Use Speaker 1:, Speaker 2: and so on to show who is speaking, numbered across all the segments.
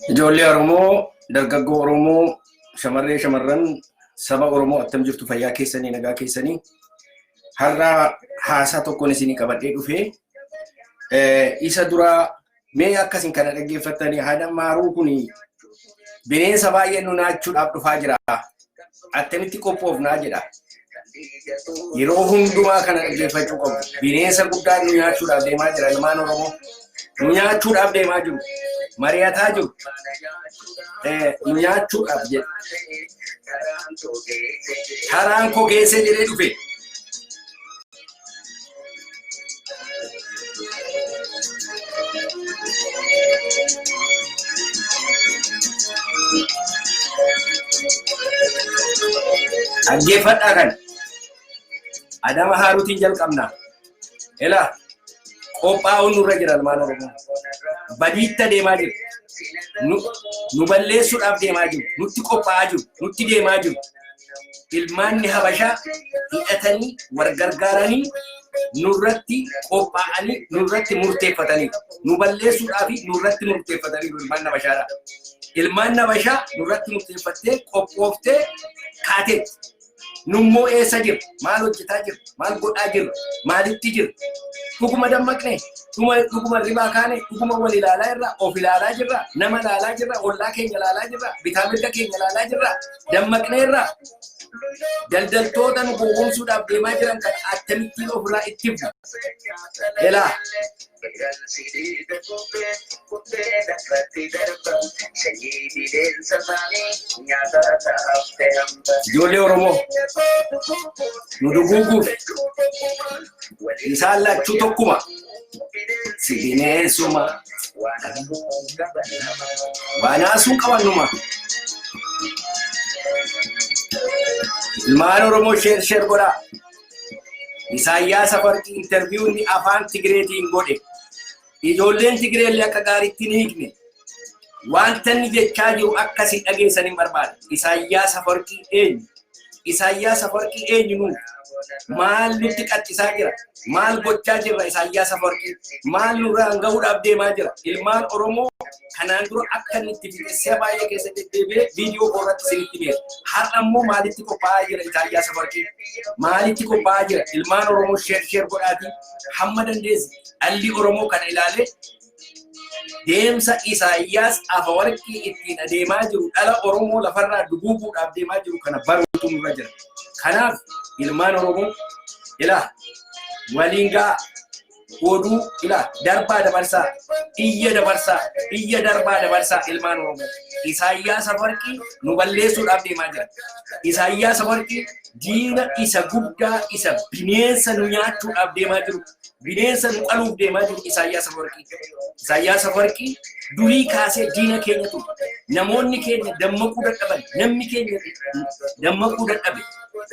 Speaker 1: Ijoollee Oromoo, dargaggoo Oromoo, shamarree shamarran saba Oromoo attam jirtu fayyaa keessanii nagaa keessanii har'a haasaa tokkoon isinii qabadhee dhufee isa dura mee akkasiin kana dhaggeeffattanii haadha maaruu kun bineensa baay'ee nu nyaachuudhaaf dhufaa jira. Attamitti qophoofnaa jedha. Yeroo hundumaa kana dhaggeeffachuu qabu. Bineensa guddaa nu nyaachuudhaaf deemaa jira ilmaan Oromoo. Nu nyaachuudhaaf deemaa jiru. Mari'ataa jiru. Nu nyaachuudhaaf jedha. Karaan koo geessee jedhee dhufe. Dhaggeeffadhaa kana. Adama Haaruutiin jalqabna. Elaa qophaa'uun nurra jira ilmaan Oromoo. Badiitta deemaa jiru. Nu balleessuudhaaf deemaa jiru. Nutti qophaa'aa jiru. Nutti deemaa jiru. Ilmaanni Habashaa hidhatanii wargargaaranii nurratti qophaa'anii nurratti murteeffatanii. Nu balleessuudhaaf nurratti murteeffatanii ilmaan Habashaadha. Ilmaan Habashaa nurratti murteeffattee qophooftee kaatee. Nummoo eessa jiru? Maal hojjetaa jiru? Maal godhaa jiru? Maalitti jiru? Dhuguma dammaqnee, dhuguma ribaa kaane, dhuguma wal ilaalaa irraa, of ilaalaa jirra, nama ilaalaa jirra, ollaa keenya ilaalaa jirra, bitaa mirga keenya ilaalaa jirra, dammaqnee irraa daldaltoota nu gowwoomsuudhaaf deemaa jiran kan akkamittiin ofirraa itti himna. Elaa ijoollee Oromoo nu duguuguuf isaan lachuu tokkuma si bineensuma waanaasuun qabannuma. Ilmaan Oromoo sheer godhaa. Isaayyaas Afarqii interviiyuun afaan Tigreetiin godhe. Ijoolleen Tigreellee akka gaariitti ni hiikne. Wanta inni jechaa jiru akkasii dhageessan hin barbaada. Isaayyaas Afarqii eenyu? Isaayyaas Afarqii eenyu nuyi? Maal nutti qaxxisaa jira? Maal gochaa jirra Isaayyaas Afarqii? Maal nurraan gahuudhaaf deemaa jira? Ilmaan Oromoo kanaan dura akka inni itti fiixessee baay'ee keessatti deebi'ee viidiyoo irratti isinitti beeku. Har'a immoo maalitti qophaa'aa jira Isaayyaas Afarqii? Maalitti qophaa'aa jira? Ilmaan Oromoo sheer godhaatii hamma dandeessi dhalli Oromoo kana ilaalee deemsa Isaayyaas Afarqii ittiin adeemaa jiru dhala Oromoo lafarraa duguuguudhaaf deemaa jiru kana baruutu nurra jira. Kanaaf ilmaan Oromoo ilaa waliin ga'a. Oduu ilaa darbaa dabarsaa, iyya darbaa dabarsaa ilmaan Oromoo. Isaayyaas Afarqii nu balleessuudhaaf deemaa jira. Isaayyaas Afarqii diina isa guddaa isa bineensa nu nyaachuudhaaf deemaa jiru. Bineensa nu qaluuf deemaa jiru Isaayyaas Afarqii. Isaayyaas Afarqii durii kaasee diina keenya ture. Namoonni keenya dammaquu dadhaban, namni keenya dammaquu dadhabe.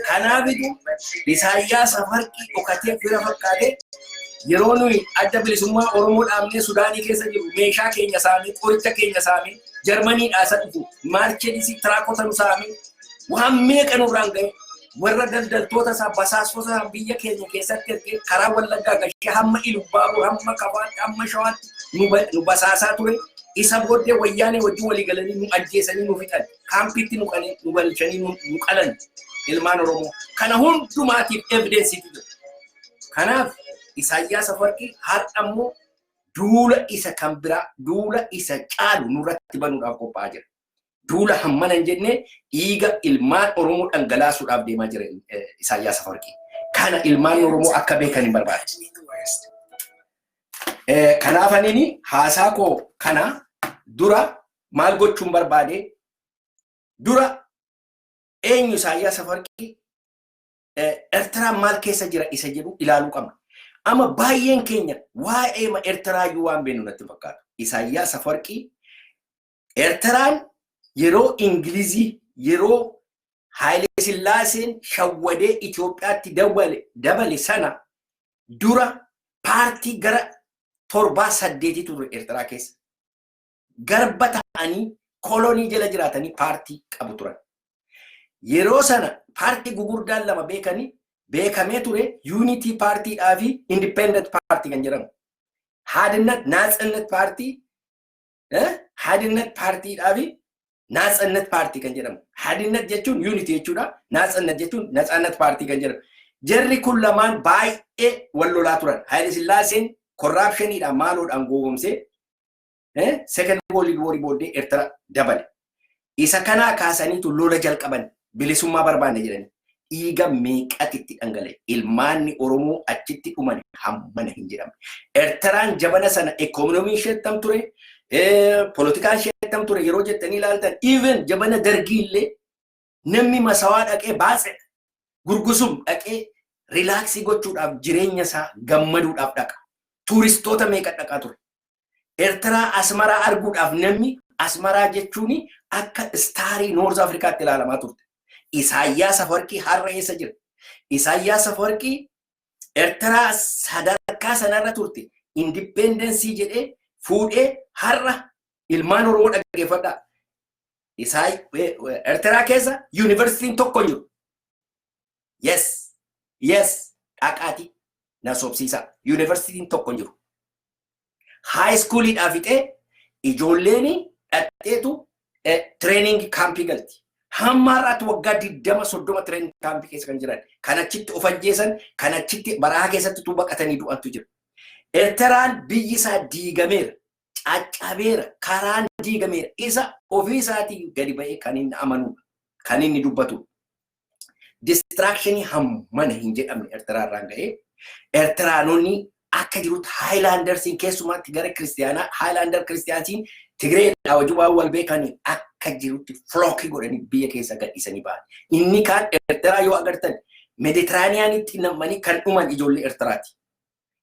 Speaker 1: Kanaafitu Isaayyaas Afarqii dhokatee fira fakkaatee yeroo nuyi adda bilisummaa Oromoo dhaabnee Sudaanii keessa jiru meeshaa keenya saamee, qoricha keenya saamee, Jarmaniidhaa isa dhufu, maarcheedisii tiraakota nu saamee, waan meeqa nurraan ga'e warra daldaltoota isaa basaasota isaa biyya keenya keessatti ergee karaa Wallaggaa gashee hamma Ilubbaaboo, hamma Kafaatti, hamma Shawaatti nu basaasaa ture. Isa booddee wayyaanee wajjin walii galanii nu ajjeesanii nu fixan. Kaampiitti nu galchanii nu qalan ilmaan Oromoo. Kana hundumaatiif evidensiitu jira. Kanaaf Isaayyaas Afarqii har'a immoo duula isa kan biraa, duula isa caalu nurratti banuudhaaf qophaa'aa jira. Duula hammana hin jennee dhiiga ilmaan Oromoo dhangalaasuudhaaf deemaa jira Isaayyaas Afarqii. Kana ilmaan Oromoo akka beekan hin barbaadu. Kanaaf ani haasaa koo kana dura maal gochuun barbaade? Dura eenyu Isaayyaas Afarqii Eertiraan maal keessa jira isa jedhu ilaaluu qabna. Ama baay'een keenya waa'ee Eertiraayyuu waan beeknu natti fakkaatu. Isaayyaas Afarqii Eertiraan yeroo Ingilizii yeroo Haayile Sillaaseen shawwadee Itoophiyaatti dabale sana dura paartii gara 7-8 ture Eertiraa keessa. Garba ta'anii kolonii jala jiraatanii paartii qabu turan. Yeroo sana paartii gugurdaan lama beekamee ture Unity Party fi Independent Party kan jedhamu. Haadinat Naatsannat Party Hadinat partii dhaabi naasannat partii kan jedhamu. Hadinat jechuun unity jechuudha. Naasannat jechuun naasannat partii kan jedhamu. Jarri kun lamaan baay'ee wal lolaa turan. Haayile Sillaaseen corruptionidhaan maaloodhaan goomsee second world war booddee Eertira dabale. Isa kanaa kaasaniitu lola jalqaban bilisummaa barbaanne jedhanii. Dhiiga meeqatti dhangala'e. Ilmaanni Oromoo achitti dhuman hammana hin jedhamne. Eertiraan jabana sana ekonomiin isheettam ture. Politikaan isheettam ture yeroo jettanii ilaaltan. Even jabana Dargii illee namni masawaa dhaqee baase gurgusum dhaqee rilaaksii gochuudhaaf jireenya isaa gammaduudhaaf dhaqa. Tuuristoota meeqa dhaqaa ture. Eertiraa Asmaraa arguudhaaf namni Asmaraa jechuun akka istaarii Noorz Afrikaatti ilaalamaa turte. Isaayyaas Afwerqii har'a eessa jira? Isaayyaas Afwerqii Eertiraa sadarkaa sanarra turte. Indipendensii jedhee fuudhee har'a ilmaan Oromoo dhaggeeffadhaa. Eertiraa keessa yuunivarsiitiin tokko jiru. Yes, dhaqaati na sobsiisa. Yuunivarsiitiin tokko jiru. Haayiskooliidhaa fixee ijoolleen dhaqxeetu training kaampii galti. Hamma har'aatti waggaa 20-30 training kaampii keessa kan jiran. Kan achitti of ajjeesan, kan achitti barahaa keessatti baqatanii du'antu jira. Eertiraan biyyi isaa diigameera. Caccabeera. Karaan diigameera. Isa ofii isaatii gadi ba'ee kan inni amanudha. Kan inni dubbatu. Distraactionii hammana hin jedhamne Eertiraarraan ga'ee. Eertiraanonni akka jirutti Haayilaandarsiin keessumaatti gara kiristiyaanaa Haayilaandar kiristiyaansiin Tigreedhaa wajjin waan wal beekanii akka jirutti flookii godhanii biyya keessa gadhiisanii ba'an. Inni kaan Eertiraa yoo agartan Meeditiraaniyaanitti namanii kan dhuman ijoollee Eertiraati.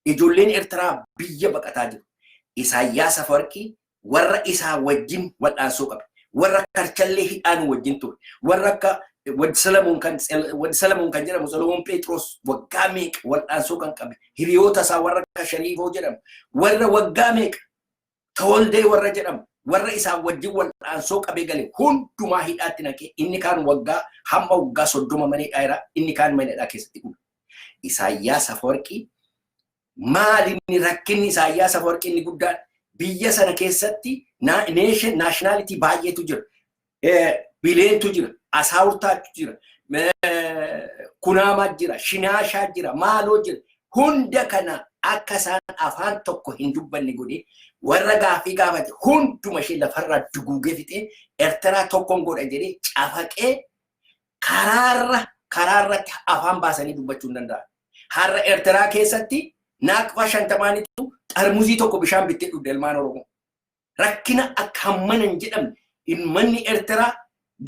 Speaker 1: Ijoolleen Eertiraa biyya baqataa jiru. Isaayyaas Afwerqii warra isaa wajjin wal'aansoo qabe. Warra karchallee hidhaan wajjin ture. Warra akka Wad Salamuun kan jedhamu Solomoon Pheexroos waggaa meeqa wal'aansoo kan qabe. Hiriyoota isaa warra akka Shariifoo jedhamu. Warra waggaa meeqa Tawaldee warra jedhamu. Warra isaa wajjin wal'aansoo qabee gale hundumaa hidhaatti naqee inni kaan hamma waggaa 30 maneedhaa jira. Inni kaan maneedhaa keessatti dhume. Isaayyaas Afwerqii maal inni rakkinni Isaayyaas Afwerqii inni guddaan biyya sana keessatti nationality baay'eetu jira. Bileentu jira. Asaawurtaatu jira. Kunaamaa jira. Shinaashaa jira. Maaloo jira. Hunda kana akka isaan afaan tokko hin dubbanne godhee warra gaaffii gaafate hunduma ishee lafarraa duguugee fixee Eertiraa tokkoon godha jedhee cafaqee karaarratti afaan baasanii dubbachuu hin danda'an. Har'a Eertiraa keessatti naaqfa 50 xarmuzii tokko bishaan bittee dhugde ilmaan Oromoo. Rakkina akka hammana hin jedhamne ilmanni Eertiraa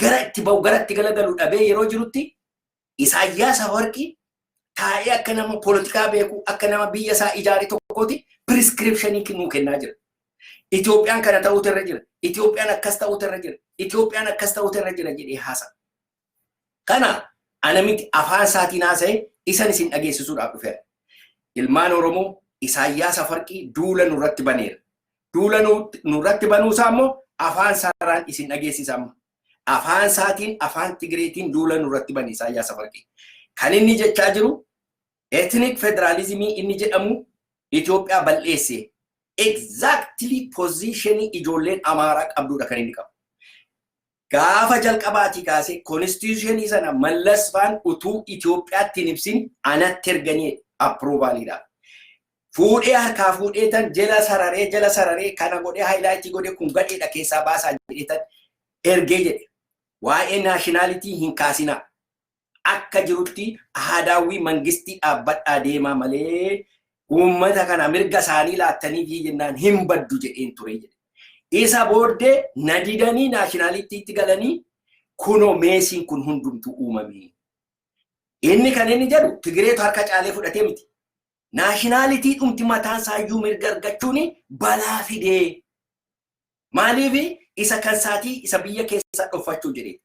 Speaker 1: gara itti bahu gara itti galagalu dhabee yeroo jirutti Isaayyaas Afwerqii taa'ee akka nama poolitikaa beeku akka nama biyya isaa ijaare tokkooti prescriptionii nuu kennaa jira. Itoophiyaan kana ta'uutu irra jira. Itoophiyaan akkas ta'uutu irra jira. Itoophiyaan akkas ta'uutu irra jira jedhee haasa. Kana anamiti afaan isaatiin haasa'e isan isin dhageessisuudhaaf dhufeera. Ilmaan Oromoo Isaayyaas Afwerqii duula nurratti baneera. Duula nurratti banuusaa immoo afaan isaarraan isin dhageessisa. Afaan isaatiin afaan Tigreetiin duula nurratti bane Isaayyaas Afwerqii. Kan inni jechaa jiru ethnic federalism inni jedhamu Itoophiyaa bal'eesse. Exactly position ijoolleen Amaaraa qabdudha kan inni qabu. Gaafa jalqabaatii kaasee constitution sana Mallasfaan utuu Itoophiyaatti hin ibsin anatti erganii approvalidha. Fuudhee harkaa fuudhee tan jala sararee kana godhee highlight godhee kun gadheedha keessaa baasaa jedhee tan ergee jedhe. Waa'ee nationality hin kaasina. Akka jirutti aadaawwii mangistii dhaabbadhaa deemaa malee uummata kana mirga isaanii laattanii jennaan hin baddu jedheen ture jedhe. Isa booddee nadidanii nationalitytti galanii kunoo meesiin kun hundumtu uumame. Inni kan inni jedhu Tigreetu harka caalee fudhatee miti. Nationality dhumti mataan isaayyuu mirga argachuun balaa fidee. Maaliif isa kan saatii isa biyya keessaa dhofachuu jedhe.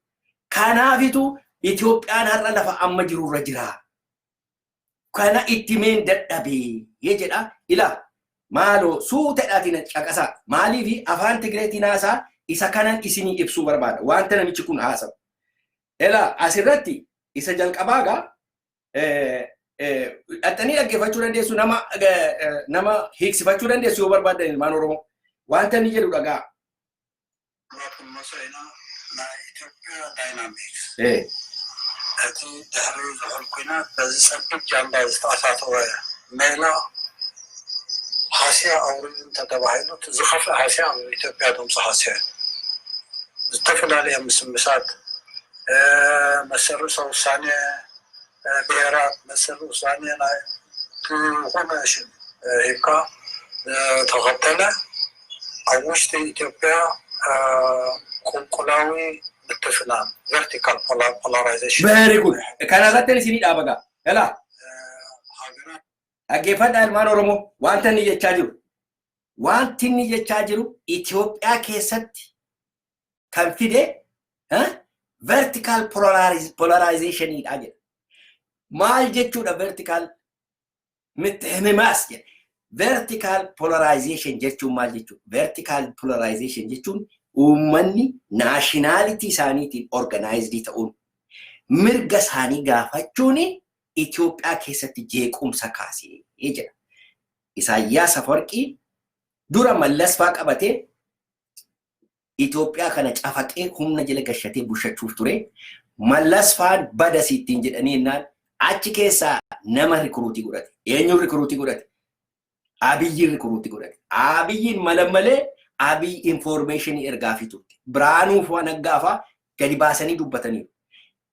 Speaker 1: Kanaafitu Itoophiyaan har'a lafa amma jirurra jira. Kana itti meen dadhabee jedha. Ilaa maaloo suuteedhaatiin caqasaa. Maaliif afaan Tigreetiin haasaa isa kanan isinii ibsuu barbaada. Wanta namichi kun haasawu. Ilaa asirratti isa jalqabaagaa dhattanii dhaggeeffachuu dandeessu nama hiiksifachuu dandeessu yoo barbaadan ilmaan Oromoo. Wanta inni jedhu dhagaa.
Speaker 2: لكن مسألة لا إثيوبيا دايناميكس
Speaker 1: إيه
Speaker 2: أتي تحريز الحكومة بس سبب جنب استعصاته ميلا حاسيا أو تتبعينه تزخف حاسيا أو إثيوبيا دمص حاسيا استفل عليها مسات مسر سوسانية بيرات مسر سوسانية لا تكون شيء هيك تغطنا أوشت إثيوبيا كلاوي بالتفنان vertical polarization.
Speaker 1: very good كان هذا تلسيني أبغى يلا أجيبها المال أورومو وانتني يتشاجرو إثيوبيا كيست كان في ده ها vertical polarization يتأجر ما يجتوا ده vertical متهمس vertical polarization جتوا ما جتوا vertical polarization جتوا ومني nationality سانيتي organized تقول مرجع ساني قافتوني إثيوبيا كيست جيكم سكاسي يجرا إسايا سفركي دورا ملص فاق أبته إثيوبيا كانت أفكي هم نجلك الشتي بوشة شوفتوري ملص فاق بدا سيتين جدني إنال أتكيسا نما ريكروتي قرأت ينيو ريكروتي قرأت أبي ريكروتي قرأت أبي ململة أبي information إرغافي توتي برانو فوانا غافا كدي باساني دوبتاني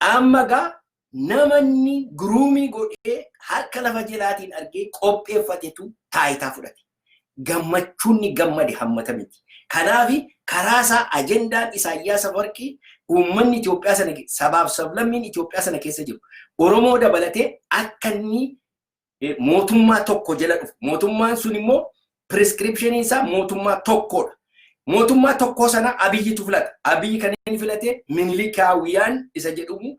Speaker 1: أما غا نمني غرومي غودي harka lafa jelaatiin argee qopheeffatetu taayitaa fudhate gammachuunni gammade hammata miti kanaafi karaasaa ajendaan Isaayyaas Afawarqii uummanni Itoophiyaa sana sabaaf sablammiin Itoophiyaa sana keessa jiru Oromoo dabalatee akka inni mootummaa tokko jala dhufu mootummaan sun immoo prescription isaa mootummaa tokkodha mootummaa tokko sana Abiyyitu filata Abiyyi kan inni filate Minilikaawiyaan isa jedhamu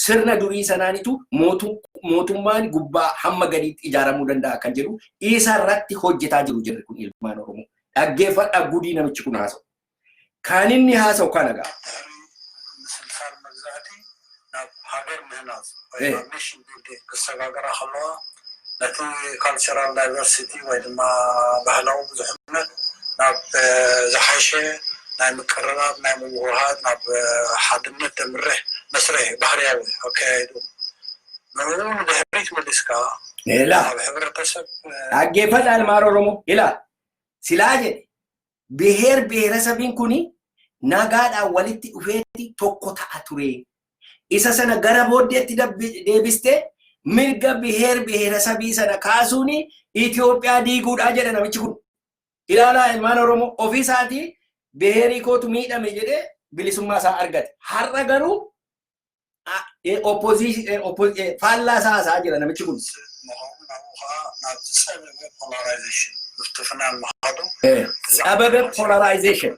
Speaker 1: sirna durii sanaanitu mootummaan gubbaa hamma gadiitti ijaaramuu danda'a kan jedhu isa irratti hojjetaa jiru jirri kun ilmaan Oromoo dhaggeeffadha gudii namichi kun haasa'u kan inni haasa'u kana gaa
Speaker 2: سلسال مجزاتي هاجر مهناز مش بدي كسر خلوها لكن cultural diversity وإنما بهلاو بزحمة ناب زحاشة ناب مكررات ناب موهات ناب حدمة تمره مسرح بحرياوي أوكي نقول ده بريت مدرسكا
Speaker 1: لا
Speaker 2: بحبر تسب
Speaker 1: أجيبها على مارورمو إلا سلاجة بهير سبين كوني ناقاد أولتي أفيتي توقوتا أتوري إسا سنة غربو ديبسته مرقا بهير سبين سنة كاسوني إثيوبيا ديقود أجل نميشكون إلا لا إلمان أورومو أوفيساتي بهيري كوتو ميدا ميجده بلسوما سا أرغت حرق غرو opposition فالا سا أجل نميشكون أبدا polarization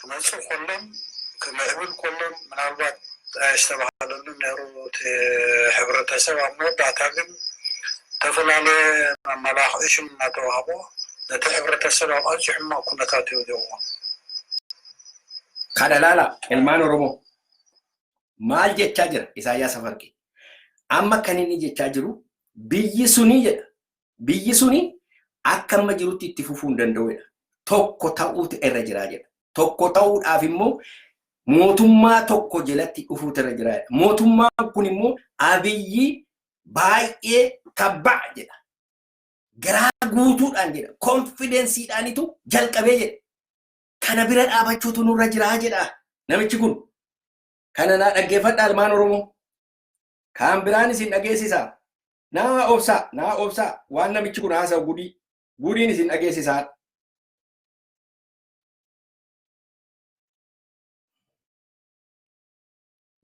Speaker 2: تمسك كلهم كما يقول كلهم من الوقت اشتبه لهم نيرو حبر تسوى مود أعتقد تفعل على ملاح إيش من توهبه نتحبر تسوى أرجح ما كنا تاتي وجوه
Speaker 1: كذا لا المانو رومو مال جت تاجر إساياس أفورقي أما كان يجي تاجرو biyyi suni akka amma jirutti itti fufuun danda'udha tokko ta'uutu irra jira jedha tokko ta'uudhaaf immoo mootummaa tokko jalatti dhufuutu irra jira mootummaan kun immoo Abiyyi baay'ee tabbaa jedha garaa guutuudhaan jedha konfidensiidhaanitu jalqabee jedha kana bira dhaabachuutu nurra jira jedha namichi kun kana na dhaggeeffadha ilmaan Oromoo kan biraan isin dhageessisaa na obsa waan namichi kun haasa'u gudiin isin dhageessisaa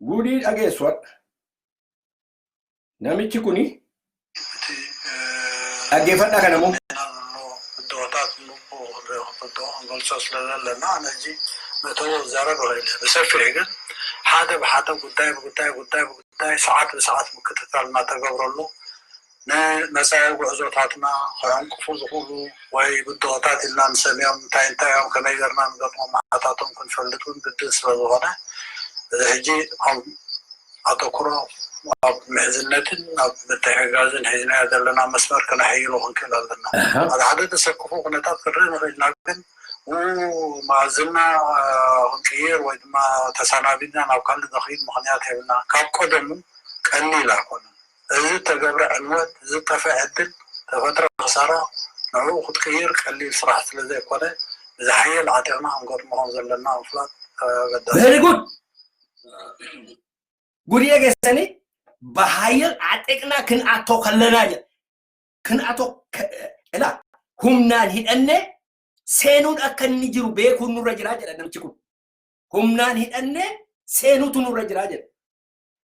Speaker 1: gudii dhageessuudha namichi kuni dhaggeeffadha kana moo
Speaker 2: دوتات نبو غلصص لنا نجي متو زارب غير بسفر هيك حدا بحدا قداي ساعات مكتتال ما تقبر له مسائل وعزوتاتنا خيام كفوز خلو وي بالضغطات اللي نسميهم تايم كما يقدرنا نقطعهم معاتاتهم كنفلتون بالدنس للغنى هجي هم أتوكرو محزنتين بتحجازن حزنا هذا لنا مسمار كان حيلو هنكل لنا هذا عدد سكفوا قناتات كرنا لكن وما زلنا هنكير وما تسانابينا أو كان دخيل مخنيات هنا كاب قدم قليلا كنا إذا تجبر عنوات إذا تفعدل تفترة خسارة نعو خد كير قليل صراحة لذي كنا إذا حي العتقنا هم قد مهنزل لنا أفلات
Speaker 1: very good guriya geessani bahayal ateqna kin ato kallana je kin ato ila humnaan hidhanne seenuun akka inni jiru beekuun nurra jira jedha namichi kun humnaan hidhanne seenuutu nurra jira jedha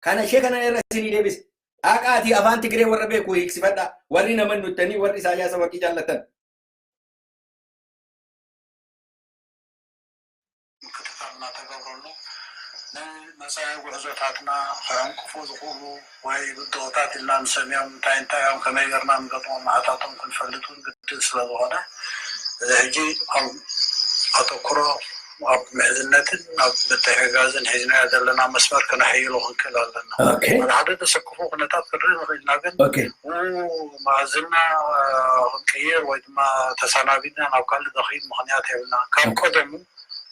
Speaker 1: kana ishee kana irra isinii deebise aqaatii afaan Tigree warra beeku hiiksifadha warri naman nuttanii warri Isaayyaas Afwerqii jaallatan
Speaker 2: مساء وعزوتاتنا خيام كفوز قولوا وهي بالضغطات اللي نسميهم تاين كما يقرنا من قطعهم معاتاتهم كن فلتون قدس لغانا هجي أتوكرا محزنتين بتحقازن حزنا هذا لنا مسمار كان حيلو هنكلا لنا
Speaker 1: اوكي
Speaker 2: العدد سكفوا قناتات كرنا لكن
Speaker 1: اوكي
Speaker 2: وما زلنا هنكير وما تسانابينا أو كان دخيل مخنيات هنا كم قدم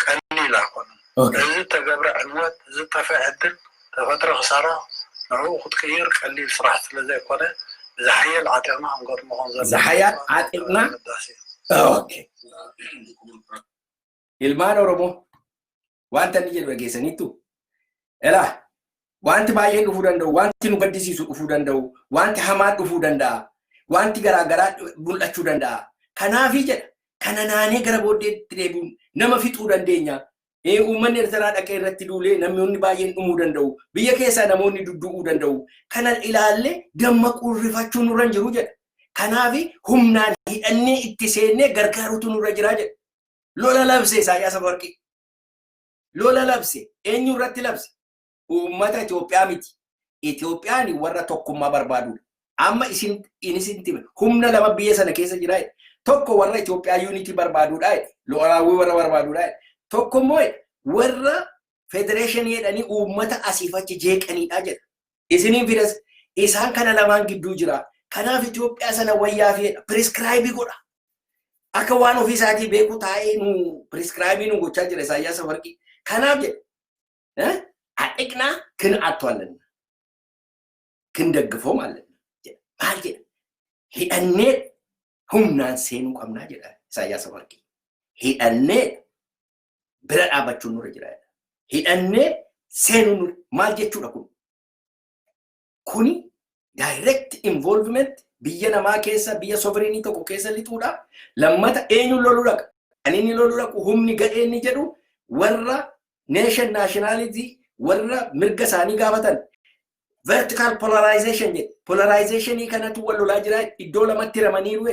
Speaker 2: قليلا كنا إذا تجبر عنوات إذا تفعدل تفترة خسارة نعو خد كير قليل صراحة لذي كنا إذا حي العتقنا هم قد مهنزل
Speaker 1: إذا حي عتقنا اوكي ilmaan Oromoo wanta ni jedhu dhageessaniitu ela wanti baay'een dhufuu danda'u wanti nu gaddisiisu dhufuu danda'u wanti hamaan dhufuu danda'a wanti garaagaraa mul'achuu danda'a kanaafi jedha kana naanee gara booddeetti deebi'uun nama fixuu dandeenya uummanni Eertiraa dhaqee irratti duulee namoonni baay'een dhumuu danda'u biyya keessaa namoonni duddu'uu danda'u kana ilaallee dammaquu rifachuu nurra jiru jedha kanaafi humnaan hidhannee itti seennee gargaaruutu nurra jira jedha lola labse Isaayyaas Afwerqii lola labse eenyu irratti labse uummata Itoophiyaa miti Itoophiyaan warra tokkummaa barbaadu amma isin humna lama biyya sana keessa jira tokko warra Itoophiyaa unity barbaadudha lo'aawwi warra barbaadudha tokko immoo warra federation jedhanii uummata asiifachi jeeqaniidha jedha isiniin fidas isaan kana lamaan gidduu jira kanaaf Itoophiyaa sana wayyaa fi prescribe godha akka waan ofii isaatii beeku taa'ee nu prescribe nu gochaa jira Isaayyaas Afwerqii kanaaf jedha adeqna kin atwallen kin deggfoo ማለት jedha maal jedha hidhannee humnaan seenuu qabnaa jedha Isaayyaas Afwerqii hidhannee bira dhaabachuu nurra jira hidhannee seenuu maal jechuudha kuni direct involvement biyya namaa keessa biyya sovereignty tokko keessa lixuudha lammata eenyu loluu dhaqa ani loluu dhaqu humni gadheenni jedhu warra nation nationality warra mirga isaanii gaafatan vertical polarization jedhe polarization kanatu wal lolaa jira iddoo lamatti ramaniiru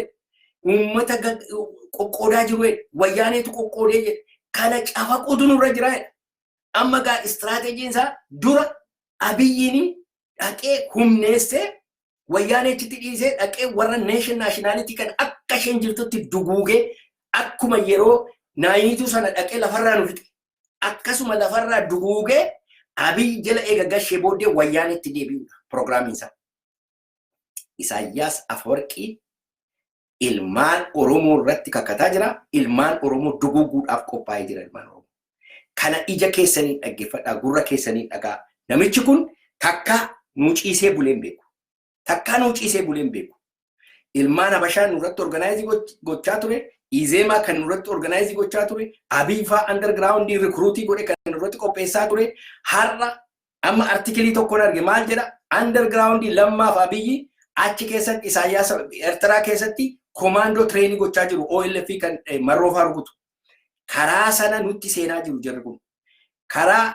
Speaker 1: uummata qoqqoodaa jiru wayyaaneetu qoqqoodee jedhe kana cafaquutu nurra jira amma gaa istiraatejjiin isaa dura Abiyyiin dhaqee humneessee wayyaaneetti dhiisee dhaqee warra nation nationality kan akka isheen jirtutti duguugee akkuma yeroo naayiniitu sana dhaqee lafarraa nu fixe akkasuma lafarraa duguugee Abiyyi jala eega gashee booddee wayyaaneetti deebi'uudha pirogiraamiin isaa Isaayyaas Afwerqii ilmaan Oromoo irratti kakkataa jira ilmaan Oromoo duguuguudhaaf qophaa'ee jira ilmaan Oromoo kana ija keessanii dhaggeeffadhaa gurra keessanii dhagaa namichi kun takka nu ciisee buleen beeku takka nu ciisee buleen beeku ilmaan Habashaan nurratti organize gochaa ture Izeemaa kan nurratti organize gochaa ture Abiyyi faa underground recruiting godhe kan nurratti qopheessaa ture har'a amma artikelii tokkoon arge maal jedha underground lammaaf Abiyyi achi keessatti Isaayyaas Eertiraa keessatti commando training gochaa jiru OLF kan marroofaa rukutu karaa sana nutti seenaa jiru jarri kun karaa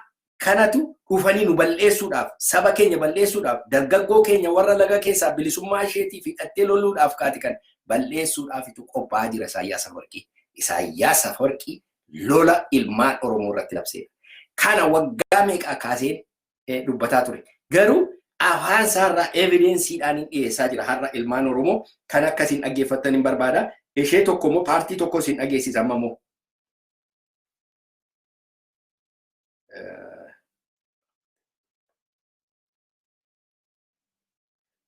Speaker 1: kanatu dhufanii nu balleessuudhaaf saba keenya balleessuudhaaf dargaggoo keenya warra laga keessaa bilisummaa isheetii fi qattee loluudhaaf kaati kan balleessuudhaaf itti qophaa'aa jira Isaayyaas Afwerqii Isaayyaas Afwerqii lola ilmaan Oromoo irratti labseera kana waggaa meeqa kaaseen dubbataa ture garuu afaan isaarraa evidensiidhaan dhiyeessaa jira har'a ilmaan Oromoo kan akkasiin dhaggeeffattan hin barbaada ishee tokko immoo paartii tokko isin dhageessisa amma immoo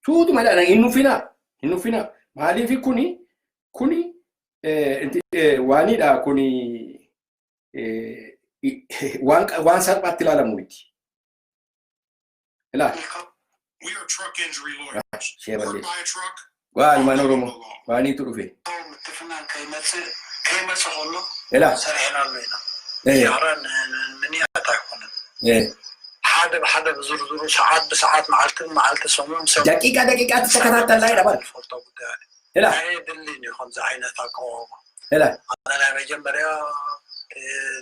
Speaker 1: Suutu madana innu fina maaliif kuni waanidha kuni waan salphaatti ilaalamu miti. Ilaali.
Speaker 3: We are truck injury lawyers.
Speaker 1: Chevrolet.
Speaker 3: Work by a truck.
Speaker 1: Waan mana Oromoo waaniitu dhufe. Ela.
Speaker 2: حدا بزور ساعات بساعات معلت سموم
Speaker 1: دقيقة تتكتل لا يربط. لا.
Speaker 2: هاي دلني خمسة عينة تقوم.
Speaker 1: لا.
Speaker 2: أنا بجنبريا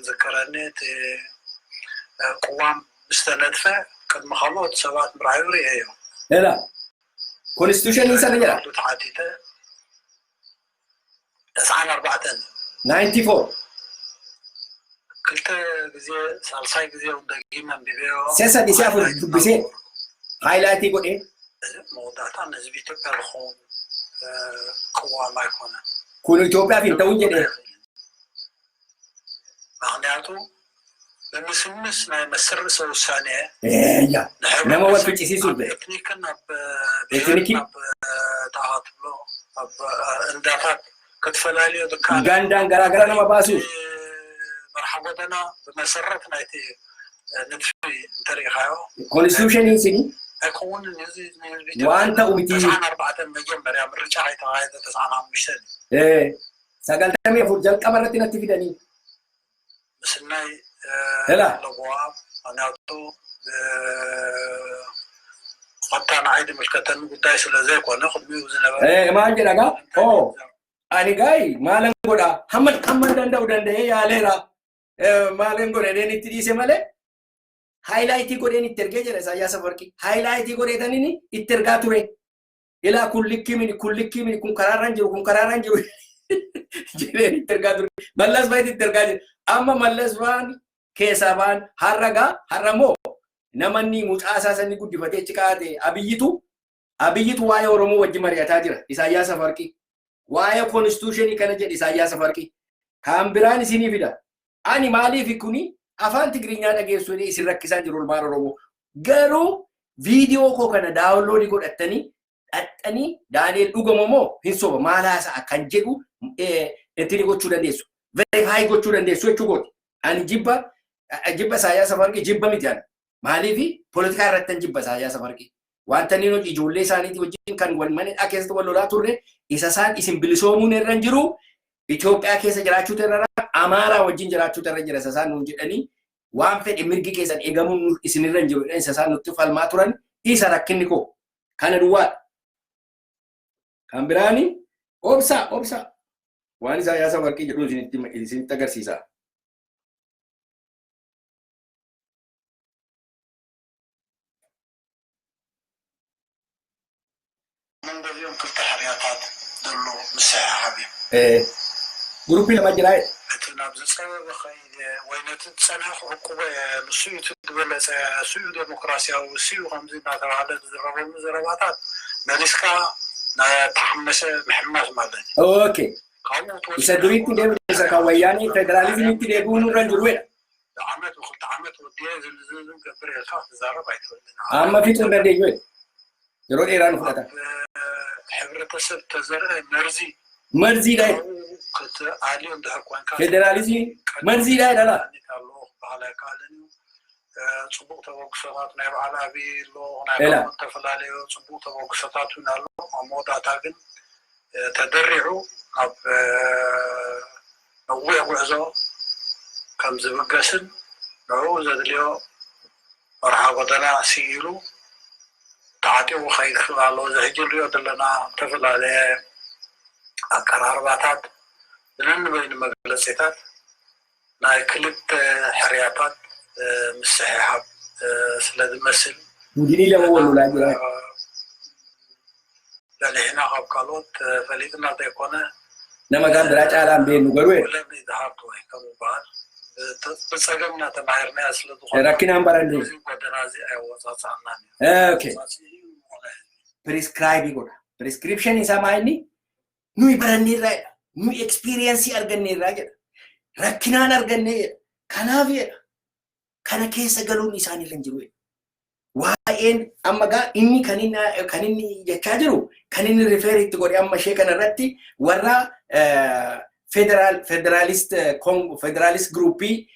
Speaker 2: ذكرني قوام مستندفة كل مخلوط سبات برايوري أيوه.
Speaker 1: لا. كونستيوشن إنسان يجرا.
Speaker 2: تعديته.
Speaker 1: 94.
Speaker 2: كلتا جزء سالساي جزء ودقيمة بيبيو.
Speaker 1: سياسة دي سافر بسيط. هايلايتي قول إيه؟
Speaker 2: موضوعات نسبي تبقى الخون قوة ما يكون.
Speaker 1: كل إثيوبيا في التوجه ده.
Speaker 2: معناته بمسمس مسر سوسانة.
Speaker 1: إيه. نما هو في تيسي سود.
Speaker 2: تكنيكنا
Speaker 1: تكنيكي.
Speaker 2: تعاطلو اندافات كتفلالي دكان.
Speaker 1: غاندان غراغرا نما باسو.
Speaker 2: مرحبا بمسرتنا يتي ندفي تاريخها.
Speaker 1: كونستيوشن إنساني.
Speaker 2: أكون نزيد
Speaker 1: وأنت أمتي.
Speaker 2: 94 مجمع يا مرجع يتغايد 95.
Speaker 1: إيه. سأقول تامي فرجال كاميرا تنتفيدني.
Speaker 2: مسناي.
Speaker 1: هلا.
Speaker 2: لبوا أنا أتو حتى أنا عيد مشكلة قداي سلازيك وأنا أخذ ميوزنا.
Speaker 1: إيه ما عندي لقى. أوه. أنا جاي مالن قدا. هم دندا يا ليرا. مالن قدا ديني تريسه ماله. هايلايتي قدا ديني ترجع جرا سايا سفركي. هايلايتي قدا ديني إترجع توري. إلا كل كيمين كون كراران جرو. جري إترجع توري. مالس بايد إترجع. أما مالس وان كيسابان هرمو. نماني متأساسا نقول دفتة كاته أبيتو واي أورومو وجه مريا تاجرا. إسايا سفركي. واي كونستيوشن كان جد إسايا سفركي. كامبران سيني فيدا. أني مالي في كوني. أفان تقرينيا نجيب سوري إسرك كيسان جرول مار أورومو. غيرو فيديو كو كان داونلود يقول أتني دانيل أوغمومو هنسوبا مالا سا أكنجيو أنتني قد شو دندسو. verify go chudan de so chugot ani jibba saya safarki jibba mitian mali fi politika rattan jibba saya safarki wanta nino ijolle saniti wajin kan wal mane akes to walola turre isa san isin bilisomu ne ranjiru Ethiopia kesa jiraachu terra amara wajin jiraachu terra jira sasan nun jedani waan fedhe mirgi kesan egamun isin ranjiru en sasan nutti falma turan isa rakkinni ko kana duwa kambirani obsa waan saya safarki jedhu isin tagarsiisa
Speaker 2: من اليوم كنت حرياتات دلو مساحة حبيب.
Speaker 1: جروبي لما جراي.
Speaker 2: أتنا بزسنا بخير وين تتسنح عقوبة مسيو تدبل سيو ديمقراطية وسيو خمسين ناتر على الزرابات مالسكا تحمس محمس مالني.
Speaker 1: أوكي. إذا دريت تدبل سكوياني فدراليزم تدبون رنجروينا.
Speaker 2: عمت وخلت عمت وديا زلزال قبل الخاف زرابات.
Speaker 1: أما في تندري جوي. يروح إيران فلتا.
Speaker 2: حبرة تزرع
Speaker 1: مرزي داي.
Speaker 2: كت عليهم ده كوان كان.
Speaker 1: فدراليزم مرزي داي لا.
Speaker 2: الله على كالن. صبوت وقصات نبع على بي الله نبع تفلالي صبوت وقصات ونالو عمود عتاقن تدرعوا أب نوع وعزو كم زبقسن نعوز اليوم مرحبا سيرو تعطي وخير خلالو زهجل يودلنا تفل عليه قرار باتات لأن بين مجلسات ناي كلت حرياتات مسححة سلاد مسل
Speaker 1: مديني لا هو ولا جرا
Speaker 2: لأن هنا قالوت فليتنا تكونه
Speaker 1: نما كان دراج عالم بين نقروي
Speaker 2: ولا بيدهار توي كمبار بسجمنا تبعيرنا أصل
Speaker 1: ركنا أمبارندي
Speaker 2: بدنازي أيوة صاصعنا
Speaker 1: أوكي prescribe goda prescription isa maayni nuyi baranni irraa nuyi experience arganne irraa jedha rakkinaan arganne kanaaf jedha kana keessa galuun isaanii lan jiru waa'een amma gaa inni kan inni jechaa jiru kan inni referit godhe amma ishee kanarratti warra federalist groupii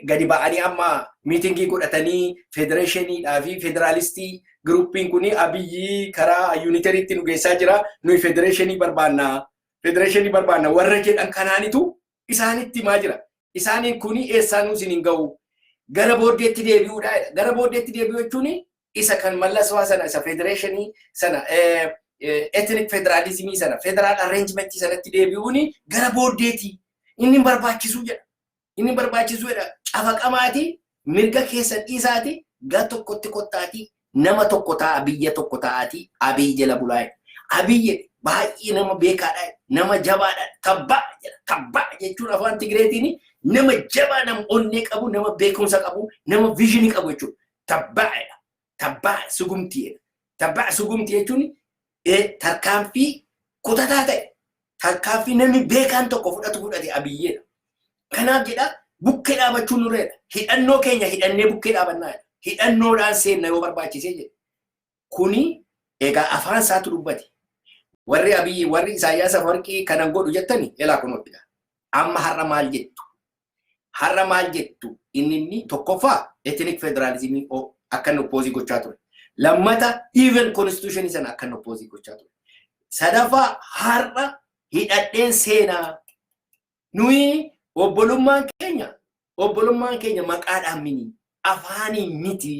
Speaker 1: gadi ba'anii amma meetingii godhatanii federationiidhaa fi federalistii groupiin kuni abiyyi karaa unitariitti nu geessaa jira nuyi federationii barbaanna warra jedhan kanaanitu isaanitti himaa jira isaaniin kuni eessaan nusin hin ga'u gara booddeetti deebi'uudha gara booddeetti deebi'u jechuun isa kan mallaswaa sana isa federationii sana ethnic federalismii sana federal arrangementii sanatti deebi'uuni gara booddeetti inni barbaachisu jedha inni barbaachisu jedha cafaqamaati mirga keessa dhiisaati gaa tokkotti kottaati nama tokko ta'a biyya tokko ta'ati abii jala bulaa'e abii baay'ee nama beekaadha nama jabaadha tabbaa jechuun afaan Tigreetiin nama jabaa nama onnee qabu nama beekumsa qabu nama visionii qabu jechuudha tabbaa sugumtii jechuun tarkaanfii kutataa ta'e tarkaanfii namni beekaan tokko fudhate abiyyeedha kanaaf jedha bukkee dhaabachuun nurreedha hidhannoo keenya hidhannee bukkee dhaabannaadha hidhannoodhaan seenna yoo barbaachisee jedhe kuni egaa afaan isaatu dubbate warri abiyyi warri Isaayyaas Afwerqii kanan godhu jettani elaa kunuuttidha amma har'a maal jettu inni tokkoffaa ethnic federalismii akkan opposii gochaa ture lammata even constitution sana akkan opposii gochaa ture sadaffaa har'a hidhadheen seenaa nuyi obbolummaan keenya maqaadhaan mini afaanii miti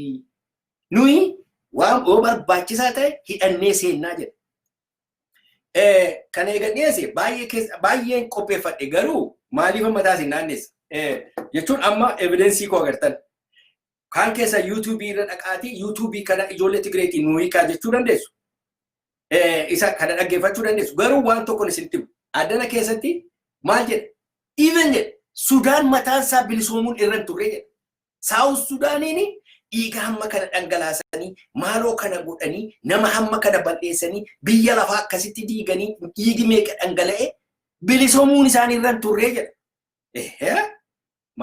Speaker 1: nuyi waan barbaachisaa ta'e hidhannee seennaa jedha kan eegadheese baay'een qopheeffadhe garuu maaliif mataa isin naanneessa jechuun amma evidensii koo agartan kan keessa YouTube irra dhaqaatii YouTube kana ijoollee Tigreetiin nu hiikaa jechuu dandeessu isa kana dhaggeeffachuu dandeessu garuu waan tokko isinitti himu addana keessatti maal jedha even jedha Sudaan mataan isaa bilisoomuun irra hin turre jedha South Sudaaniin dhiiga hamma kana dhangalaasanii maaloo kana godhanii nama hamma kana balleessanii biyya lafaa akkasitti diiganii dhiigi meeqa dhangala'e bilisoomuun isaanii irra hin turre jedha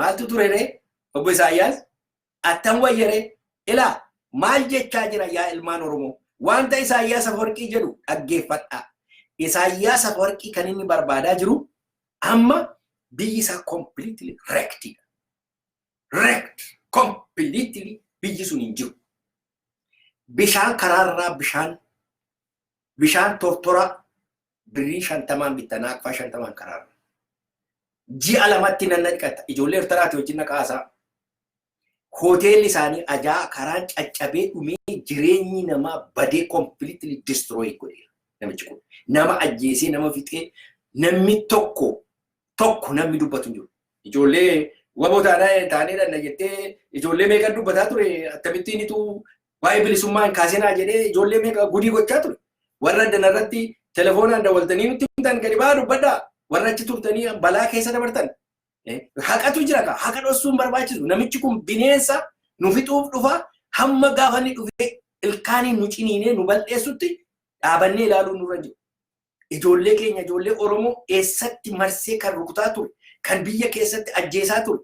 Speaker 1: maaltu turere obbo Isaayyaas attan wayyere ilaa maal jechaa jira yaa ilmaan Oromoo wanta Isaayyaas Afwerqii jedhu dhaggeeffadhaa Isaayyaas Afwerqii kan inni barbaadaa jiru amma biyyi isaa completely wrecked completely biyyi sun hin jiru bishaan karaarraa bishaan tortora birrii 50 bittanaa akka 50 karaarra ji'a lamatti nan dhiqata ijoollee Eertiraati wajjin naqaasaa hoteelli isaanii ajaa karaan caccabee dhumee jireenyi namaa badee completely destroy godheera namichi kun nama ajjeesee nama fixee namni tokko namni dubbatu hin jiru ijoollee wabotaadhaa taaneedhaan jettee ijoollee meeqa dubbataa ture akkamittiinitu waa'ee bilisummaa hin kaasinaa jedhee ijoollee meeqa gudii gochaa ture warra danarratti telefoonaan dawwaltanii nutti himtan gadi baa dubbadhaa warra achi turtanii balaa keessa dabartan haqatu jira ka haqa dhossuun barbaachisu namichi kun bineensa nu fixuuf dhufa hamma gaafa inni dhufee ilkaaniin nu ciniinee nu balleessutti dhaabannee ilaaluun nurra jiru ijoollee keenya ijoollee Oromoo eessatti marsee kan rukutaa ture kan biyya keessatti ajjeesaa ture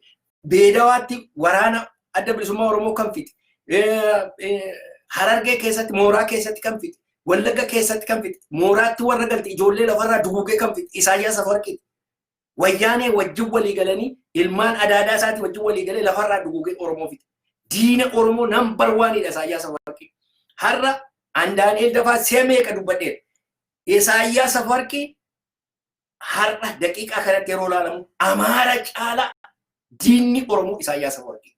Speaker 1: beedawaatti waraana adda bilisummaa Oromoo kan fixe Harargee keessatti mooraa keessatti kan fixe Wallagga keessatti kan fixe mooraatti warra galte ijoollee lafarraa duguugee kan fixe Isaayyaas Afwerqii wayyaanee wajjin walii galanii ilmaan adaadaa isaatti wajjin walii galee lafarraa duguugee Oromoo fixe diina Oromoo number 1 Isaayyaas Afwerqii har'a Andaaneel Dafaa seemeeqa dubbadheera Isaayyaas Afwerqii har'a daqiiqaa kanatti yeroo ilaalamu Amaara caalaa diinni Oromoo Isaayyaas Afwerqii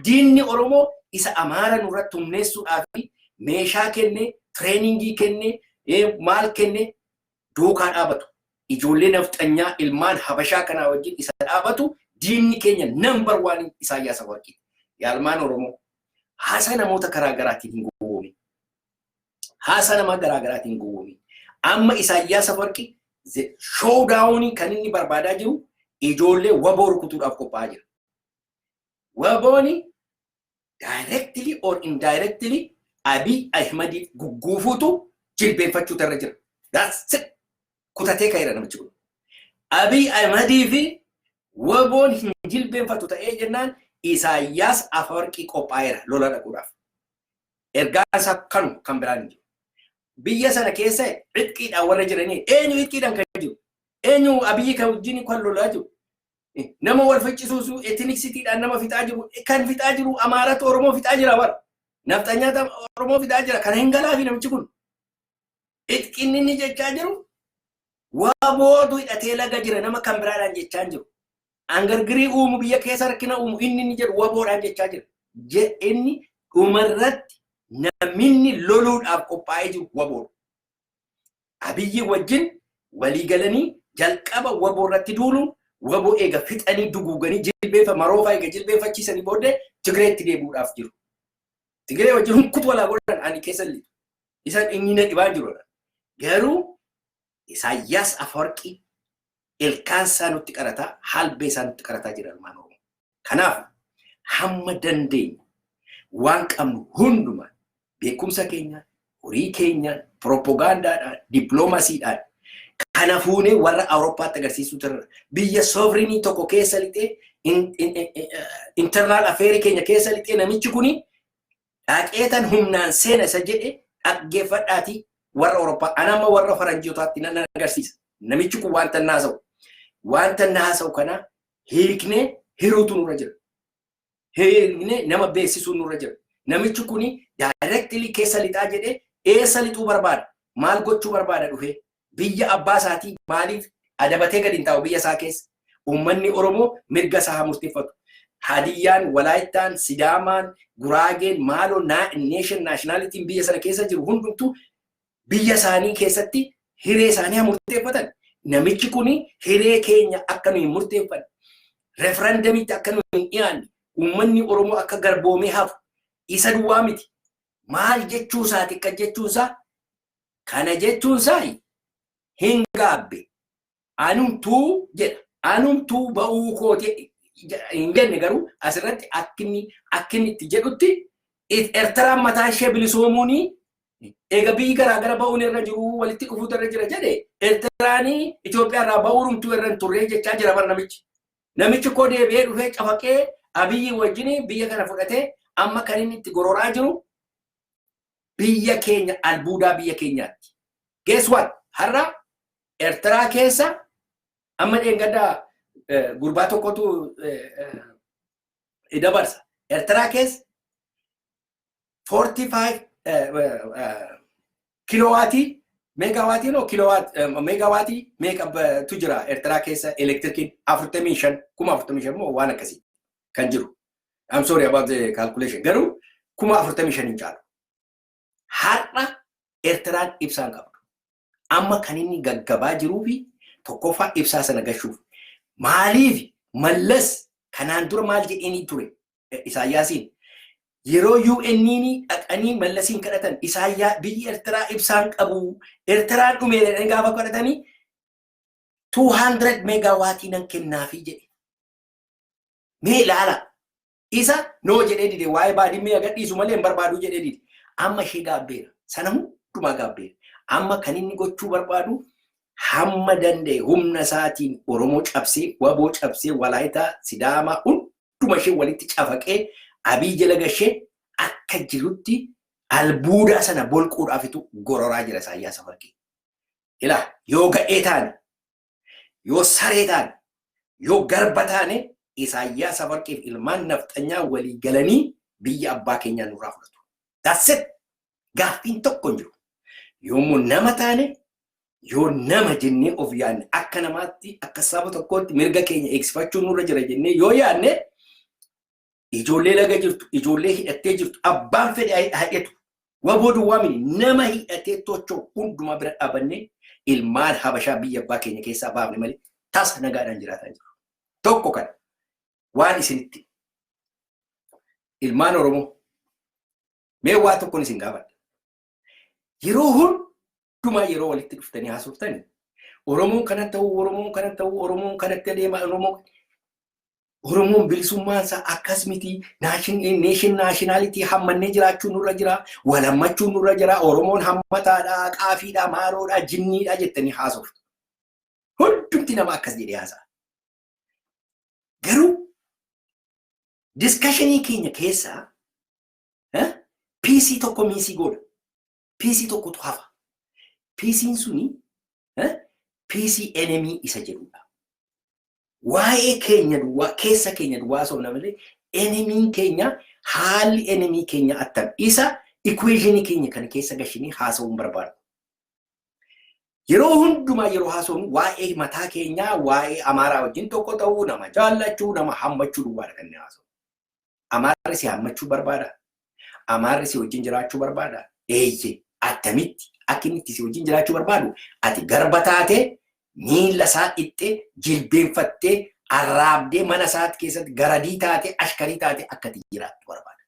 Speaker 1: diinni Oromoo isa Amaara nurratti humneessuudhaaf meeshaa kenne treeningii kenne maal kenne duukaa dhaabatu ijoollee nafxanyaa ilmaan Habashaa kanaa wajjin isa dhaabatu diinni keenya number 1 Isaayyaas Afwerqii yaa ilmaan Oromoo haasa namoota garaa garaatiin hin gowwoomne haasa nama garaa garaatiin gowwoomne amma Isaayyaas Afwerqii showdown kan inni barbaadaa jiru ijoollee waboo rukutuudhaaf qophaa'aa jira wabooni directly or indirectly Abiy Ahmed gugguufuutu jilbeenfachuu irra jira that's it kutatee ka'eera namichi kun Abiy Ahmed fi waboon hin jilbeenfatu ta'ee jennaan Isaayyaas Afwerqii qophaa'eera lola dhaquudhaaf ergaan isaa kan biraan jiru. Biyya sana keessa xiqqeedhaan warra jiranii eenyu xiqqeedhaan kan jiru eenyu abiyyi kan wajjin kan lolaa jiru nama wal faccisuusu ethnicity-dhaan nama fixaa jiru kan fixaa jiru Amaaratu Oromoo fixaa jira bara naftanyaata Oromoo fixaa jira kan hin galaafi namichi kun xiqqinni inni jechaa jiru waa boodu hidhatee laga jira nama kan biraadhaan jechaa jiru angargirii uumu biyya keessa rakkina uumu inni jedhu waa boodhaan jechaa jira inni dhumarratti namni loluudhaaf qophaa'ee jiru waboodha. Abiyyi wajjin walii galanii jalqaba waboo irratti duuluun waboo eega fixanii duguuganii jilbeeffa maroofaa eega jilbeeffachiisanii booddee Tigreetti deebi'uudhaaf jiru. Tigree wajjin hunkutu walaa godhan ani keessa liitu. Isaan inni na dhibaa jirudha. Garuu Isaayyaas Afwerqii ilkaan isaa nutti qarataa halbee isaa nutti qarataa jira ilmaan Oromoo. Kanaaf hamma dandeenyu waan qabnu hundumaa beekumsa keenya, horii keenya, propagaandaadhaan, diploomasiidhaan kana fuunee warra Awurooppaatti agarsiisuu turre. Biyya sovereignii tokko keessa lixee internal affairs keenya keessa lixee namichi kuni dhaqeetan humnaan seena isa jedhe dhaggeeffadhaatii warra Awurooppaa anama warra Faranjootaatti nan agarsiisa. Namichi kun wanta naasa'u kana hiiknee hiruutu nurra jira. Hiiknee nama beeksisuu nurra jira. Namichi kuni directly keessa lixaa jedhee eessa lixuu barbaada? Maal gochuu barbaada dhufee? Biyya abbaa isaatii maaliif adabatee gadi hin taa'u biyya isaa keessa? Uummanni Oromoo mirga isaa murteeffatu. Hadiyyaan, Walaayittaan, Sidaamaan, Guraageen, maaloo nationalitiin biyya sana keessa jiru hundumtuu biyya isaanii keessatti hiree isaanii murteeffatan. Namichi kuni hiree keenya akka nuyi murteeffanne, referendamiitti akka nuyi hin dhiyaanne, uummanni Oromoo akka garboomee hafu isa duwwaa miti. Maal jechuu isaati akka jechuunsaa? Kana jechuunsaa hin gaabbe. Anumtuu jedha. Anumtuu ba'uu kooti hin jenne garuu asirratti akkinni itti jedhutti Eertiraan mataa ishee bilisoomuuni eega biyyi garaagara ba'uun irra jiru walitti dhufuutu irra jira jedhe Eertiraanii Itoophiyaa irraa ba'uurumtuu irra hin turre jechaa jira bara namichi. Namichi koo deebi'ee dhufee cafaqee Abiyyi wajjin biyya kana fudhatee amma kan inni itti gororaa jiru biyya keenya albuudaa biyya keenyaatti. Guess what? Har'a Eertiraa keessa amma dheengaddaa gurbaa tokkotu dabarsa. Eertiraa keessa 45 kilowaatii meegawaatii no meegawaatii meeqatu jira Eertiraa keessa elektirikiin 45 moo waan akkasii kan jiru. I'm sorry about the calculation. Garuu 45 hin caalu. Har'a Eertiraan ibsaan qabdu. Amma kan inni gaggabaa jiruu fi tokkoffaa ibsaa sana gashuuf. Maaliif mallas kanaan dura maal jedhanii ture Isaayyaasiin yeroo UN'ni dhaqanii mallasiin kadhatan Isaayyaa biyyi Eertiraa ibsaan qabu Eertiraan dhumeedhaan gaafa kadhatanii 200 meegawaatii nan kennaafii jedhe. Mee ilaala isa noo jedhee dide waa'ee baadimmee agadhiisu malee hin barbaadu jedhee dide. Amma ishee gaabbeera. Sana hundumaa gaabbeera. Amma kan inni gochuu barbaadu hamma danda'e humna isaatiin Oromoo cabsee, Waboo cabsee, Walaayitaa, Sidaamaa hunduma ishee walitti cafaqee Abii jala gashee akka jirutti albuudaa sana bolquudhaafitu gororaa jira Isaayyaas Afwerqii. Ilaa yoo ga'ee taane, yoo saree taane, yoo garba taane Isaayyaas Afwerqiif ilmaan nafxanyaa walii galanii biyya abbaa keenyaa nurraa fudhatu. That's it. Gaaffiin tokko hin jiru. Yommuu nama taane yoo nama jennee of yaadne akka namaatti akka saba tokkootti mirga keenya eegsifachuu nurra jira jennee yoo yaadne ijoollee laga jirtu, ijoollee hidhattee jirtu, abbaan fedhe hidhatu. Waboo duwwaa miti nama hidhatee tochoo hundumaa bira dhaabannee ilmaan Habashaa biyya abbaa keenya keessaa baafne malee tasa nagaadhaan jiraataa jiru. Tokko kana waan isinitti ilmaan Oromoo mee waa tokkoon isin gaafadha. Yeroo hundumaa yeroo walitti dhuftanii haasoftanii Oromoon kana ta'uu, Oromoon kana ta'uu, Oromoon kanatti adeema, Oromoon bilisummaan isaa akkas miti, naashinaalitii hammannee jiraachuu nurra jira, walammachuu nurra jira, Oromoon hammataadhaa, qaafiidhaa, maaroodhaa, jinniidhaa jettanii haasoftu. Hundumti nama akkas jedhee haasa'a. Garuu diskashinii keenya keessaa PC tokko miisii godha. PC tokkotu hafa. PC'n suni PC enemy isa jedhudha. Waa'ee keenya duwwaa keessa keenya duwwaa soomna malee enemy keenya haalli enemy keenya attam isa equation keenya kan keessa gashinii haasawuun barbaadu. Yeroo hundumaa yeroo haasawuun waa'ee mataa keenyaa waa'ee Amaaraa wajjin tokko ta'uu nama jaallachuu nama hammachuu duwwaadha kan inni haasawu. Amaarri si hammachuu barbaada. Amaarri si wajjin jiraachuu barbaada. Eeyyee attamitti akka inni si wajjin jiraachuu barbaadu ati garba taatee miila isaa itti jilbeenfattee arraabdee mana isaatti keessatti garadii taatee ashkarii taatee akka ati jiraattu barbaada.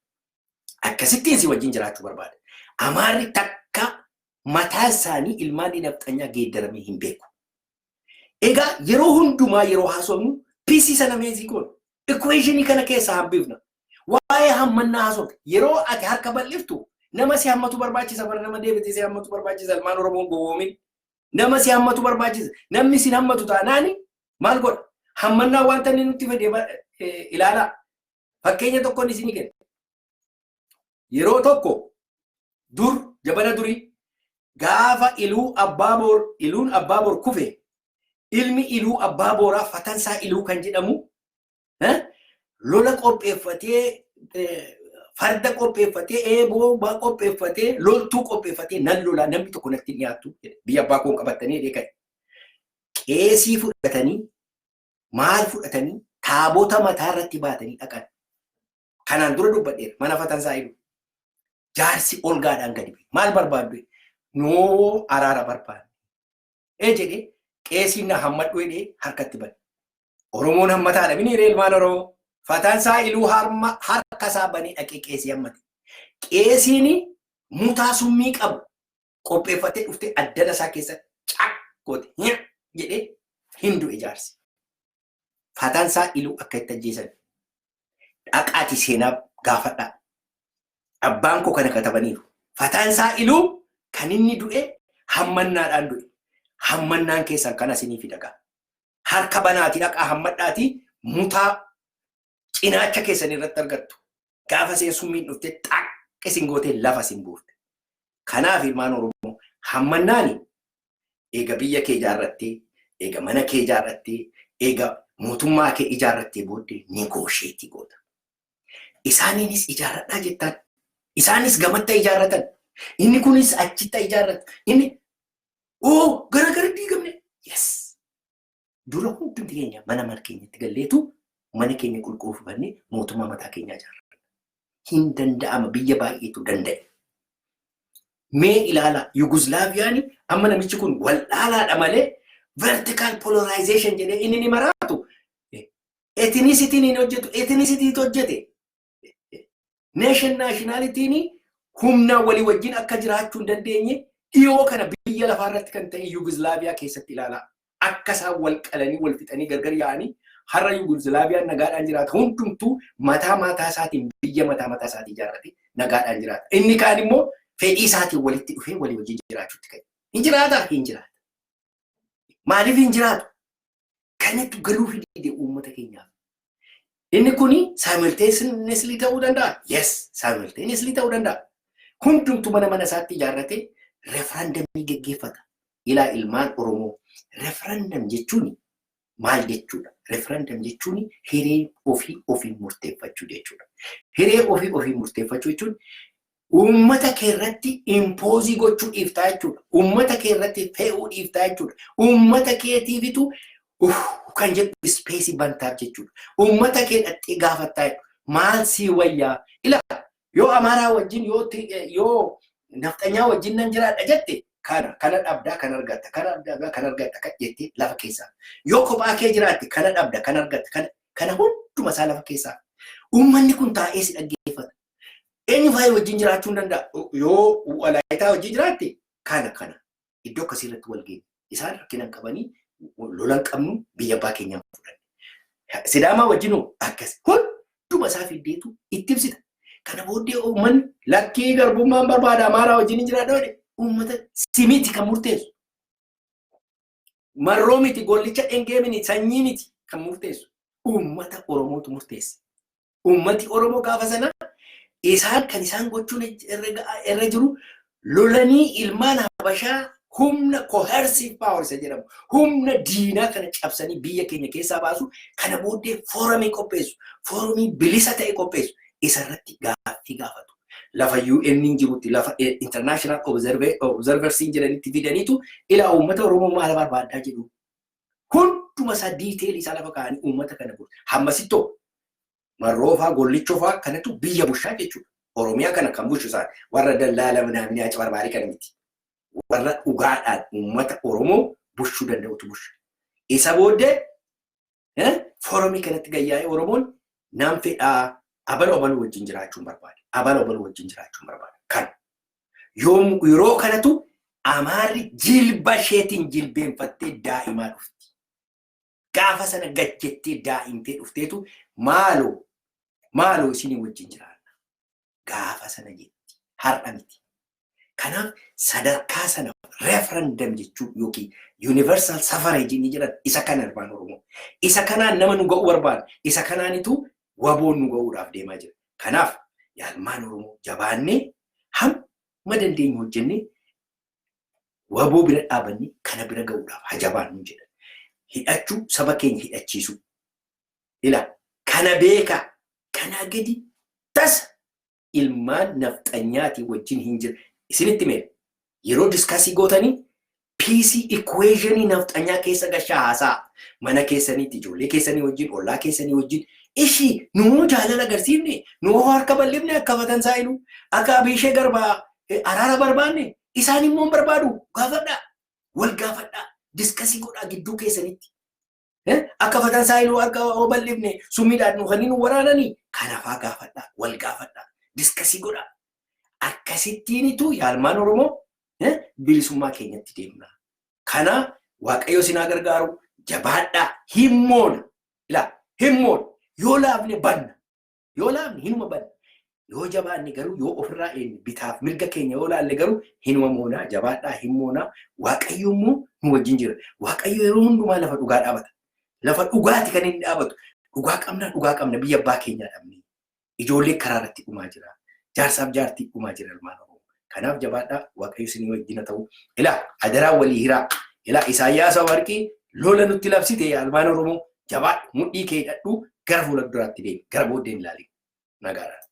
Speaker 1: Akkasittiin si wajjin jiraachuu barbaada. Amaarri takka mataa isaanii ilmaan nafxanyaa geeddaramee hin beeku. Egaa yeroo hundumaa yeroo haasofnu PC sana meesii godhu equation kana keessa hambifna. Waa'ee hammannaa haasofna. Yeroo ati harka bal'iftu nama si hammatu barbaachisa bara nama deebitee si hammatu barbaachisa ilmaan Oromoon gowwoomin. Nama si hammatu barbaachisa. Namni si hammatu taanaani maal godha? Hammannaa wanta inni nutti fedhe ilaalaa. Fakkeenya tokkoon isinii kenna. Yeroo tokko dur jabana durii gaafa iluun abbaa bor kufe ilmi iluu abbaa boraa fatansaa iluu kan jedhamu lola qopheeffatee farda qopheeffatee eeboo baa qopheeffatee loltuu qopheeffatee nan lola namni tokko natti dhiyaatu biyya abbaa koon qabatanii deekan qeesii fudhatanii maal fudhatanii taabota mataa irratti baatanii dhaqan kanaan dura dubbadheera mana fatansaa iluu jaarsi olgaadhaan gadi maal barbaaddu no araara barbaadu jedhee qeesiin na hammadhu jedhee harkatti bane Oromoon hammataadha bini ilmaan Oromoo fatansaa iluu harka isaa banee dhaqee qeesii hammate. Qeesiin mutaa summii qabu qopheeffatee dhuftee addana isaa keessa caqqoote jedhee hindu ijaarsi. Fatansaa iluu akka itti ajjeesan dhaqaati seenaa gaafadhaa. Abbaan koo kana katabaniiru. Fatansaa iluu kan inni du'e hammannaadhaan du'e. Hammannaan keessan kana isinii fidagaa. Harka banaati dhaqaa hammadhaati mutaa cinaacha keessan irratti argattu. Gaafa seen summiin dhuftee xaqqa isin gootee lafa isin buufte. Kanaaf ilmaan Oromoo hammannaani eega biyya kee ijaarrattee, eega mana kee ijaarrattee, eega mootummaa kee ijaarrattee booddee negoosheetii goota. Isaaniinis ijaarradhaa jettaan. Isaanis gamatta ijaarratan. Inni kunis achitta ijaarrata. Inni gara diigamne. Yes. Dura hundumti keenya mana keenyatti galleetu mana keenya qulqulleeffannee mootummaa mataa keenyaa ijaarrata. Hin danda'ama biyya baay'eetu danda'e. Mee ilaala Yugoslaaviyaan amma namichi kun wal'aalaadha malee vertical polarization jedhee inni ni maraatu. Ethnicity'n hin hojjetu. Ethnicity'tu hojjete. Nationality'n humna walii wajjin akka jiraachuu hin dandeenye dhiyoo kana biyya lafaa irratti kan ta'e Yugoslaaviyaa keessatti ilaalaa. Akka isaan wal qalanii wal fixanii gargar yaa'anii har'a Yugoslaaviyaan nagaadhaan jiraata. Hundumtuu mataa isaatiin biyya mataa isaatii ijaarrate nagaadhaan jiraata. Inni kaan immoo fedhii isaatiin walitti dhufee walii wajjin jiraachuutti ka'e. Hin jiraataa? Hin jiraata. Maaliif hin jiraatu? Kanatti galuu fidee uummata keenyaaf. Inni kuni simultaneously ta'uu danda'a. Yes, simultaneously ta'uu danda'a. Hundumtuu mana isaatti ijaarrate referendumii geggeeffata. Ilaa ilmaan Oromoo. Referendum jechuun maal jechuudha? Referendum jechuun hiree ofii murteeffachuu jechuudha. Hiree ofii murteeffachuu jechuun uummata keerratti impoozii gochuu dhiiftaa jechuudha. Uummata keerratti fe'uu dhiiftaa jechuudha. Uummata keetiifitu kan jedhu ispeesii bantaaf jechuudha. Uummata kee dhattee gaafattaa jechuudha. Maal sii wayyaa? Ilaa yoo Amaaraa wajjin yoo nafxanyaa wajjin nan jiraadha jette kana dhabdaa kan argatta kan jettee lafa keessaa. Yoo kophaa kee jiraatte kana dhabda kan argatta kana hunduma isaa lafa keessaa. Uummanni kun taa'ee si dhaggeeffata. Eenyu faayee wajjin jiraachuu hin danda'a. Yoo walaayitaa wajjin jiraatte kana iddoo akkasii irratti wal geenya. Isaan rakkina hin qabanii lolan qabnu biyya abbaa keenyaa fudhanne. Sidaamaa wajjinoo akkas hunduma isaa fiddeetu itti ibsita. Kana booddee uummanni lakkii garbummaan barbaada Amaaraa wajjin jiraadha jedhe uummata simiti kan murteessu. Marroo miti gollicha dhengee miti sanyii miti kan murteessu. Uummata Oromootu murteessa. Uummati Oromoo gaafa sana Isaan kan isaan gochuun irra jiru lolanii ilmaan Habashaa humna coercive power isa jedhamu humna diinaa kana cabsanii biyya keenya keessaa baasu kana booddee foorumii qopheessu foorumii bilisa ta'e qopheessu isarratti gaaffii gaafatu lafa UN jirutti lafa international observers jedhanitti fidaniitu ila uummata Oromoo maal barbaadaa jedhu hunduma isaa detail isaa lafa kaa'anii uummata kana godhu hammasittoo marroofaa gollichoofaa kanatu biyya bushaa jechuudha Oromiyaa kana kan bushu isaan warra dallaala naannoo achi barbaarii kana miti warra dhugaadhaan uummata Oromoo bushuu danda'utu busha. Isa booddee foorumii kanatti gayyaa'ee Oromoon nam fedhaa abala obaluu wajjin jiraachuun barbaada. Abala obaluu wajjin jiraachuun barbaada. Kan yeroo kanatu Amaarri jilba isheetiin jilbeenfattee daa'imaa dhufti. Gaafa sana gajjettee daa'imtee dhufteetu maaloo isinii wajjin jiraanna. Gaafa sana jetti har'a miti. Kanaaf sadarkaa sana referendum jechuun yookiin universal suffrage ni jedhan isa kana ilmaan Oromoo. Isa kanaan nama nu ga'uu barbaada. Isa kanaanitu waboon nu ga'uudhaaf deemaa jira. Kanaaf ilmaan Oromoo jabaannee hamma dandeenyu hojjennee waboo bira dhaabannee kana bira ga'uudhaaf hajabaannu jedhan. Hidhachuu saba keenya hidhachiisu. Ila kana beeka kana gadi tasa ilmaan nafxanyaatii wajjin hin jiru. Isinitti mee yeroo diskasii gootanii PC equation nafxanyaa keessa gashaa haasaa mana keessaniitti ijoollee keessanii wajjin ollaa keessanii wajjin ishi nuu jaalala agarsiifne nuu harka bal'ifne akka fatan saayilu akka Abishee Garbaa araara barbaanne isaan immoo barbaadu gaafadhaa wal gaafadhaa diskasii godhaa gidduu keessanitti akka fatan saayilu harka bal'ifne summiidhaan nu kanneen waraananii kanaafaa gaafadhaa wal gaafadhaa diskasii godhaa. Akkasittiinitu ilmaan Oromoo bilisummaa keenyatti deemna. Kana Waaqayyo sinaa gargaaru jabaadhaa himmoona. Ila himmoona yoo laafne banna. Yoo laafne hinuma banna. Yoo jabaanne garuu yoo ofirraa eenyu bitaaf mirga keenya yoo laalle garuu hinuma moonaa jabaadhaa himmoona. Waaqayyo immoo nu wajjin jira. Waaqayyo yeroo hundumaa lafa dhugaa dhaabata. Lafa dhugaati kan inni dhaabatu. Dhugaa qabna biyya abbaa keenyaa dhabne. Ijoollee karaa irratti dhumaa jira. Jaarsaaf jaartii dhumaa jira ilmaan Oromoo. Kanaaf jabaadhaa Waaqayyo isinii wajjin ta'u. Ila adaraa walii hiraa. Ila Isaayyaas Warqii lola nutti labsite ilmaan Oromoo jabaadhu mudhii kee hidhadhu gara fuula duraatti deemi gara booddeen ilaali. Nagaadhaan.